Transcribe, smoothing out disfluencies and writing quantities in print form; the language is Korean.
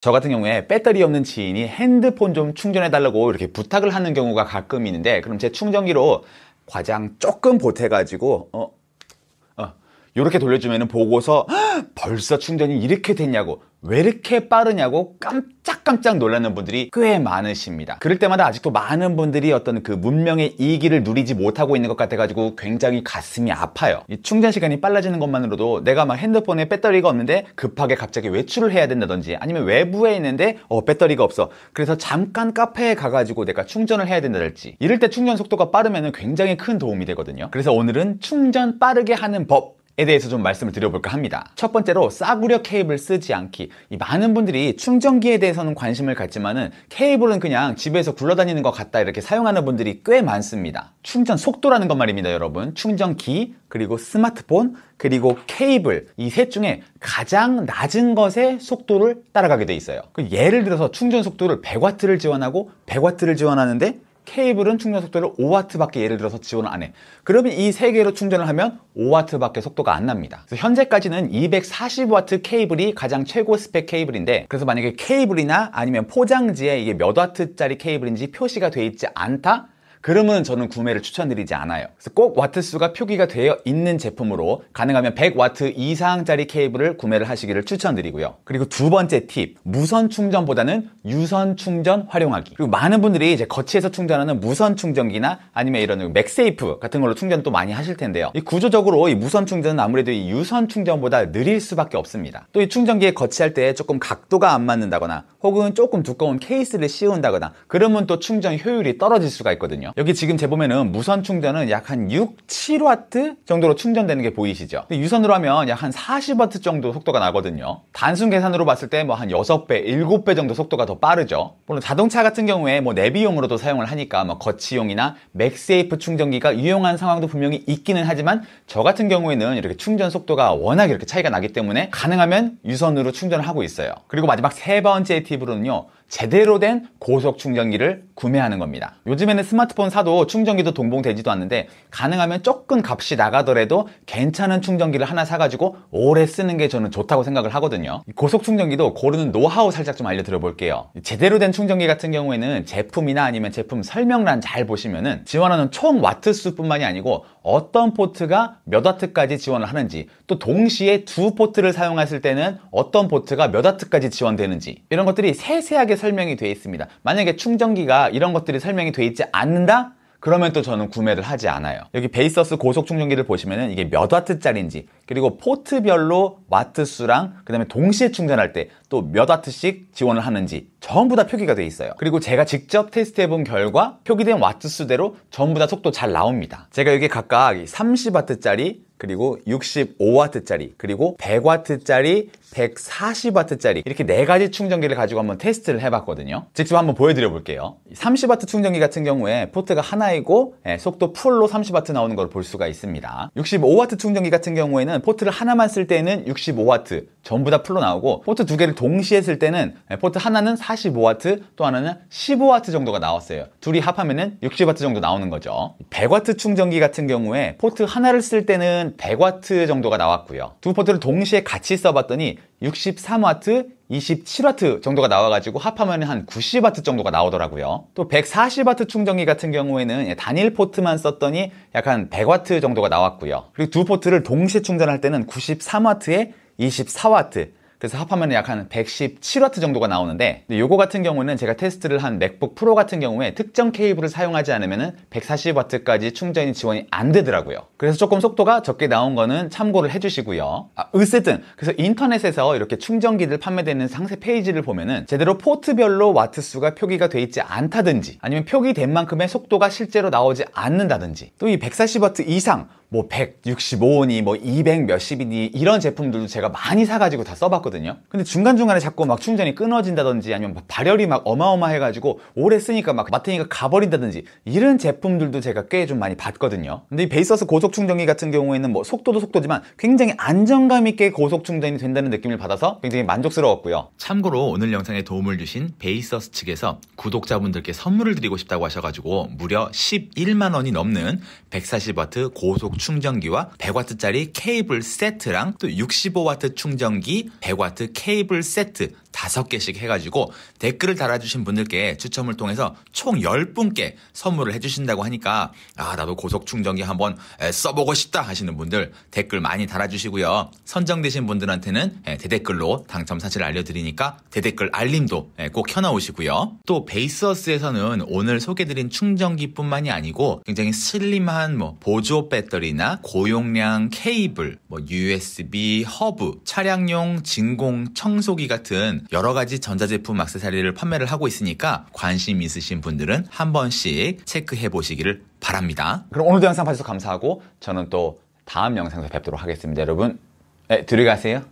저 같은 경우에 배터리 없는 지인이 핸드폰 좀 충전해달라고 이렇게 부탁을 하는 경우가 가끔 있는데, 그럼 제 충전기로 과장 조금 보태가지고 이렇게 돌려주면 보고서 벌써 충전이 이렇게 됐냐고, 왜 이렇게 빠르냐고 깜짝깜짝 놀라는 분들이 꽤 많으십니다. 그럴 때마다 아직도 많은 분들이 어떤 그 문명의 이기를 누리지 못하고 있는 것 같아가지고 굉장히 가슴이 아파요. 이 충전 시간이 빨라지는 것만으로도 내가 막 핸드폰에 배터리가 없는데 급하게 갑자기 외출을 해야 된다든지, 아니면 외부에 있는데 배터리가 없어, 그래서 잠깐 카페에 가가지고 내가 충전을 해야 된다든지, 이럴 때 충전 속도가 빠르면 굉장히 큰 도움이 되거든요. 그래서 오늘은 충전 빠르게 하는 법 에 대해서 좀 말씀을 드려볼까 합니다. 첫 번째로, 싸구려 케이블 쓰지 않기. 많은 분들이 충전기에 대해서는 관심을 갖지만은 케이블은 그냥 집에서 굴러다니는 것 같다 이렇게 사용하는 분들이 꽤 많습니다. 충전 속도라는 것 말입니다, 여러분. 충전기, 그리고 스마트폰, 그리고 케이블, 이 셋 중에 가장 낮은 것의 속도를 따라가게 돼 있어요. 예를 들어서 충전 속도를 100W를 지원하고 100W를 지원하는데 케이블은 충전 속도를 5W밖에 예를 들어서 지원을 안 해. 그러면 이 세 개로 충전을 하면 5W밖에 속도가 안 납니다. 그래서 현재까지는 240W 케이블이 가장 최고 스펙 케이블인데, 그래서 만약에 케이블이나 아니면 포장지에 이게 몇 와트짜리 케이블인지 표시가 돼 있지 않다? 그러면 저는 구매를 추천드리지 않아요. 그래서 꼭 와트수가 표기가 되어 있는 제품으로 가능하면 100W 이상짜리 케이블을 구매를 하시기를 추천드리고요. 그리고 두 번째 팁, 무선 충전보다는 유선 충전 활용하기. 그리고 많은 분들이 이제 거치에서 충전하는 무선 충전기나 아니면 이런 맥세이프 같은 걸로 충전 또 많이 하실 텐데요. 이 구조적으로 이 무선 충전은 아무래도 이 유선 충전보다 느릴 수밖에 없습니다. 또 이 충전기에 거치할 때 조금 각도가 안 맞는다거나 혹은 조금 두꺼운 케이스를 씌운다거나 그러면 또 충전 효율이 떨어질 수가 있거든요. 여기 지금 재보면은 무선 충전은 약 한 6, 7W 정도로 충전되는 게 보이시죠? 근데 유선으로 하면 약 한 40W 정도 속도가 나거든요. 단순 계산으로 봤을 때 뭐 한 6배, 7배 정도 속도가 더 빠르죠. 물론 자동차 같은 경우에 뭐 내비용으로도 사용을 하니까 뭐 거치용이나 맥세이프 충전기가 유용한 상황도 분명히 있기는 하지만, 저 같은 경우에는 이렇게 충전 속도가 워낙 이렇게 차이가 나기 때문에 가능하면 유선으로 충전을 하고 있어요. 그리고 마지막 세 번째 팁으로는요, 제대로 된 고속 충전기를 구매하는 겁니다. 요즘에는 스마트폰 사도 충전기도 동봉되지도 않는데, 가능하면 조금 값이 나가더라도 괜찮은 충전기를 하나 사가지고 오래 쓰는 게 저는 좋다고 생각을 하거든요. 고속 충전기도 고르는 노하우 살짝 좀 알려드려 볼게요. 제대로 된 충전기 같은 경우에는 제품이나 아니면 제품 설명란 잘 보시면은 지원하는 총 와트수 뿐만이 아니고 어떤 포트가 몇 와트까지 지원을 하는지, 또 동시에 두 포트를 사용했을 때는 어떤 포트가 몇 와트까지 지원되는지, 이런 것들이 세세하게 설명이 되어 있습니다. 만약에 충전기가 이런 것들이 설명이 되어 있지 않는다? 그러면 또 저는 구매를 하지 않아요. 여기 베이서스 고속 충전기를 보시면은 이게 몇 와트짜리인지, 그리고 포트별로 와트수랑 그 다음에 동시에 충전할 때 또 몇 와트씩 지원을 하는지 전부 다 표기가 되어 있어요. 그리고 제가 직접 테스트 해본 결과 표기된 와트수대로 전부 다 속도 잘 나옵니다. 제가 여기 각각 30W짜리, 그리고 65W짜리, 그리고 100W짜리, 140W짜리 이렇게 네 가지 충전기를 가지고 한번 테스트를 해봤거든요. 직접 한번 보여드려 볼게요. 30W 충전기 같은 경우에 포트가 하나이고 속도 풀로 30W 나오는 걸 볼 수가 있습니다. 65W 충전기 같은 경우에는 포트를 하나만 쓸 때는 65W 전부 다 풀로 나오고, 포트 두 개를 동시에 쓸 때는 포트 하나는 45W, 또 하나는 15W 정도가 나왔어요. 둘이 합하면은 60W 정도 나오는 거죠. 100W 충전기 같은 경우에 포트 하나를 쓸 때는 100W 정도가 나왔고요. 두 포트를 동시에 같이 써봤더니 63W, 27W 정도가 나와가지고 합하면 한 90W 정도가 나오더라고요. 또 140W 충전기 같은 경우에는 단일 포트만 썼더니 약간 100W 정도가 나왔고요. 그리고 두 포트를 동시에 충전할 때는 93W에 24W, 그래서 합하면 약 한 117W 정도가 나오는데, 요거 같은 경우는 제가 테스트를 한 맥북 프로 같은 경우에 특정 케이블을 사용하지 않으면 140W까지 충전이 지원이 안 되더라고요. 그래서 조금 속도가 적게 나온 거는 참고를 해주시고요. 어쨌든 그래서 인터넷에서 이렇게 충전기들 판매되는 상세 페이지를 보면은 제대로 포트별로 와트수가 표기가 돼 있지 않다든지, 아니면 표기된 만큼의 속도가 실제로 나오지 않는다든지, 또 이 140W 이상 뭐 165원이 뭐 200 몇십이니 이런 제품들도 제가 많이 사가지고 다 써봤거든요. 근데 중간중간에 자꾸 막 충전이 끊어진다든지, 아니면 발열이 막 어마어마해가지고 오래 쓰니까 막 마트니가 가버린다든지, 이런 제품들도 제가 꽤 좀 많이 봤거든요. 근데 이 베이서스 고속 충전기 같은 경우에는 뭐 속도도 속도지만 굉장히 안정감 있게 고속 충전이 된다는 느낌을 받아서 굉장히 만족스러웠고요. 참고로 오늘 영상에 도움을 주신 베이서스 측에서 구독자분들께 선물을 드리고 싶다고 하셔가지고 무려 11만 원이 넘는 140W 고속 충전기와 100W짜리 케이블 세트랑 또 65W 충전기 100W 케이블 세트 5개씩 해가지고 댓글을 달아주신 분들께 추첨을 통해서 총 10분께 선물을 해주신다고 하니까 나도 고속충전기 한번 써보고 싶다 하시는 분들 댓글 많이 달아주시고요. 선정되신 분들한테는 대댓글로 당첨 사실을 알려드리니까 대댓글 알림도 꼭 켜놓으시고요. 또 베이스어스에서는 오늘 소개드린 충전기뿐만이 아니고 굉장히 슬림한 보조 배터리나 고용량 케이블, USB, 허브, 차량용 진공 청소기 같은 여러 가지 전자제품 액세서리를 판매를 하고 있으니까 관심 있으신 분들은 한 번씩 체크해 보시기를 바랍니다. 그럼 오늘도 영상 봐주셔서 감사하고 저는 또 다음 영상에서 뵙도록 하겠습니다. 여러분, 들어가세요.